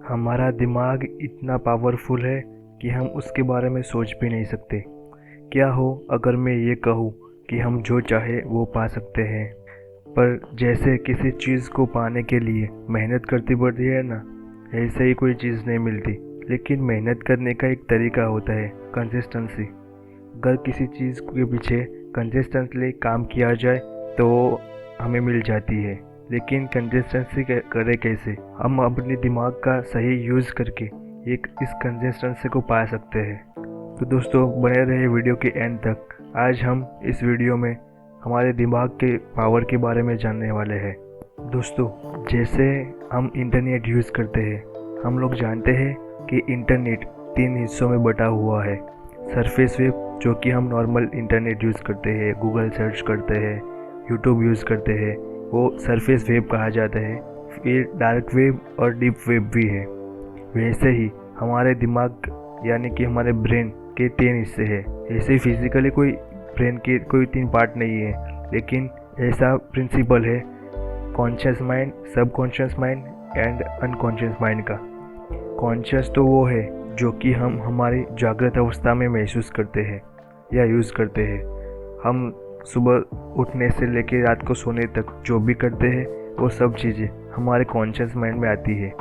हमारा दिमाग इतना पावरफुल है कि हम उसके बारे में सोच भी नहीं सकते। क्या हो अगर मैं ये कहूँ कि हम जो चाहे वो पा सकते हैं। पर जैसे किसी चीज़ को पाने के लिए मेहनत करती पड़ती है ना, ऐसे ही कोई चीज़ नहीं मिलती। लेकिन मेहनत करने का एक तरीका होता है, कंसिस्टेंसी। अगर किसी चीज़ के पीछे कंसिस्टेंटली काम किया जाए तो हमें मिल जाती है। लेकिन कंसिस्टेंसी करें कैसे? हम अपने दिमाग का सही यूज़ करके एक इस कंसिस्टेंसी को पा सकते हैं। तो दोस्तों, बने रहे वीडियो के एंड तक। आज हम इस वीडियो में हमारे दिमाग के पावर के बारे में जानने वाले हैं। दोस्तों, जैसे हम इंटरनेट यूज़ करते हैं, हम लोग जानते हैं कि इंटरनेट 3 हिस्सों में बटा हुआ है। सरफेस वेब, जो कि हम नॉर्मल इंटरनेट यूज़ करते हैं, गूगल सर्च करते हैं, यूट्यूब यूज़ करते हैं, वो सरफेस वेब कहा जाता है। फिर डार्क वेब और डीप वेब भी है। वैसे ही हमारे दिमाग यानी कि हमारे ब्रेन के 3 हिस्से हैं। ऐसे फिजिकली कोई ब्रेन के कोई 3 पार्ट नहीं है, लेकिन ऐसा प्रिंसिपल है conscious mind, subconscious mind and unconscious mind का। कॉन्शियस तो वो है जो कि हम हमारी जागृत अवस्था में महसूस करते हैं या यूज़ करते हैं। हम सुबह उठने से लेकर रात को सोने तक जो भी करते हैं वो सब चीज़ें हमारे कॉन्शियस माइंड में आती है।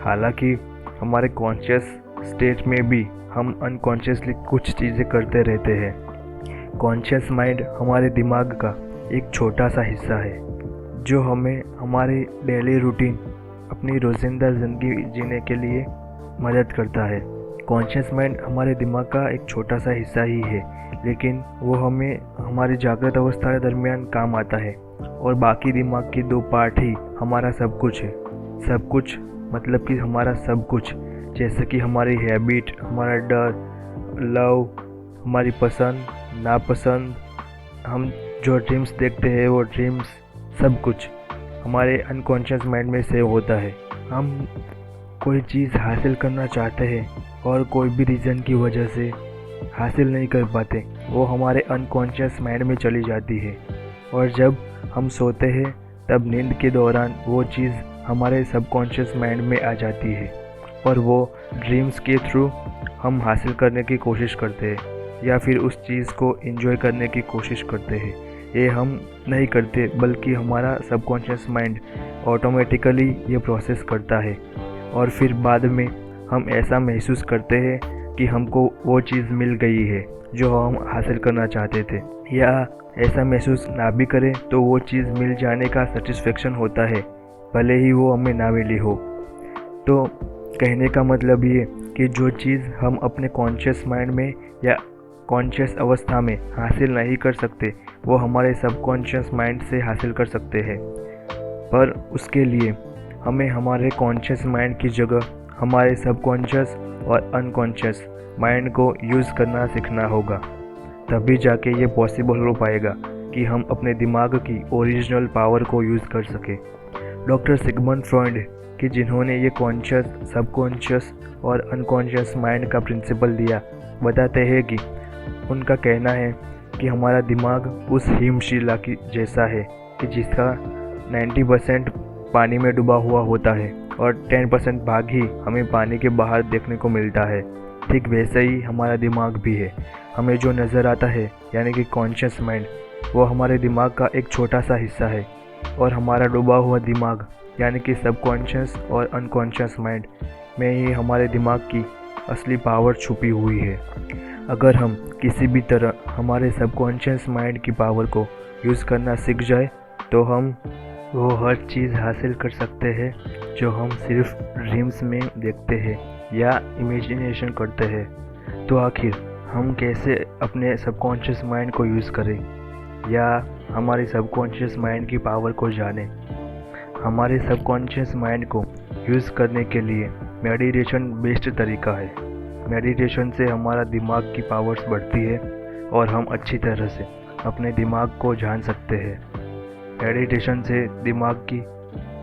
हालांकि हमारे कॉन्शियस स्टेट में भी हम अनकॉन्शियसली कुछ चीज़ें करते रहते हैं। कॉन्शियस माइंड हमारे दिमाग का एक छोटा सा हिस्सा है जो हमें हमारी डेली रूटीन, अपनी रोज़िंदा ज़िंदगी जीने के लिए मदद करता है। कॉन्शियस माइंड हमारे दिमाग का एक छोटा सा हिस्सा ही है, लेकिन वो हमें हमारी जागृत अवस्था के दरमियान काम आता है। और बाकी दिमाग के 2 पार्ट ही हमारा सब कुछ है। सब कुछ मतलब कि हमारा सब कुछ, जैसे कि हमारी हैबिट, हमारा डर, लव, हमारी पसंद नापसंद, हम जो ड्रीम्स देखते हैं वो ड्रीम्स, सब कुछ हमारे अनकॉन्शियस माइंड में सेव होता है। हम कोई चीज़ हासिल करना चाहते हैं और कोई भी रीज़न की वजह से हासिल नहीं कर पाते, वो हमारे अनकॉन्शियस माइंड में चली जाती है। और जब हम सोते हैं तब नींद के दौरान वो चीज़ हमारे सबकॉन्शियस माइंड में आ जाती है और वो ड्रीम्स के थ्रू हम हासिल करने की कोशिश करते हैं या फिर उस चीज़ को एंजॉय करने की कोशिश करते हैं। ये हम नहीं करते, बल्कि हमारा सबकॉन्शियस माइंड ऑटोमेटिकली ये प्रोसेस करता है। और फिर बाद में हम ऐसा महसूस करते हैं कि हमको वो चीज़ मिल गई है जो हम हासिल करना चाहते थे, या ऐसा महसूस ना भी करें तो वो चीज़ मिल जाने का सेटिस्फेक्शन होता है, भले ही वो हमें ना मिली हो। तो कहने का मतलब ये कि जो चीज़ हम अपने कॉन्शियस माइंड में या कॉन्शियस अवस्था में हासिल नहीं कर सकते, वो हमारे सबकॉन्शियस माइंड से हासिल कर सकते हैं। पर उसके लिए हमें हमारे कॉन्शियस माइंड की जगह हमारे सबकॉन्शियस और अनकॉन्शियस माइंड को यूज़ करना सीखना होगा। तभी जाके ये पॉसिबल हो पाएगा कि हम अपने दिमाग की ओरिजिनल पावर को यूज़ कर सकें। डॉक्टर सिगमंड फ्रॉइड कि जिन्होंने ये कॉन्शियस, सबकॉन्शियस और अनकॉन्शियस माइंड का प्रिंसिपल दिया, बताते हैं कि उनका कहना है कि हमारा दिमाग उस हिमशिला की जैसा है कि जिसका 90% पानी में डूबा हुआ होता है और 10% भाग ही हमें पानी के बाहर देखने को मिलता है। ठीक वैसे ही हमारा दिमाग भी है। हमें जो नज़र आता है यानी कि कॉन्शियस माइंड, वो हमारे दिमाग का एक छोटा सा हिस्सा है। और हमारा डूबा हुआ दिमाग यानी कि सबकॉन्शियस और अनकॉन्शियस माइंड में ही हमारे दिमाग की असली पावर छुपी हुई है। अगर हम किसी भी तरह हमारे सबकॉन्शियस माइंड की पावर को यूज़ करना सीख जाए तो हम वो हर चीज़ हासिल कर सकते हैं जो हम सिर्फ ड्रीम्स में देखते हैं या इमेजिनेशन करते हैं। तो आखिर हम कैसे अपने सबकॉन्शियस माइंड को यूज़ करें या हमारे सबकॉन्शियस माइंड की पावर को जानें? हमारे सबकॉन्शियस माइंड को यूज़ करने के लिए मेडिटेशन बेस्ट तरीका है। मेडिटेशन से हमारा दिमाग की पावर्स बढ़ती है और हम अच्छी तरह से अपने दिमाग को जान सकते हैं। मेडिटेशन से दिमाग की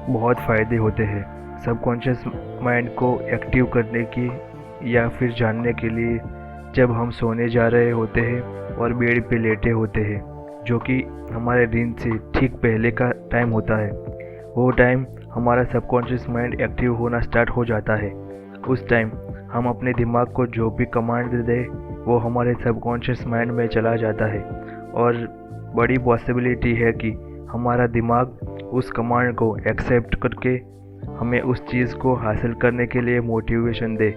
बहुत फ़ायदे होते हैं। सबकॉन्शियस माइंड को एक्टिव करने की या फिर जानने के लिए जब हम सोने जा रहे होते हैं और बेड पे लेटे होते हैं, जो कि हमारे दिन से ठीक पहले का टाइम होता है, वो टाइम हमारा सबकॉन्शियस माइंड एक्टिव होना स्टार्ट हो जाता है। उस टाइम हम अपने दिमाग को जो भी कमांड दे दें वो हमारे सबकॉन्शियस माइंड में चला जाता है, और बड़ी पॉसिबिलिटी है कि हमारा दिमाग उस कमांड को एक्सेप्ट करके हमें उस चीज़ को हासिल करने के लिए मोटिवेशन दे।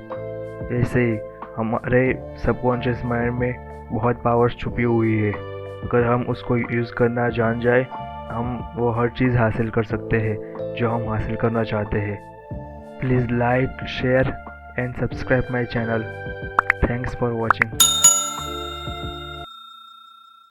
ऐसे ही हमारे सबकॉन्शियस माइंड में बहुत पावर्स छुपी हुई है। अगर हम उसको यूज़ करना जान जाए, हम वो हर चीज़ हासिल कर सकते हैं जो हम हासिल करना चाहते हैं। Please like, share and subscribe my channel. Thanks for watching.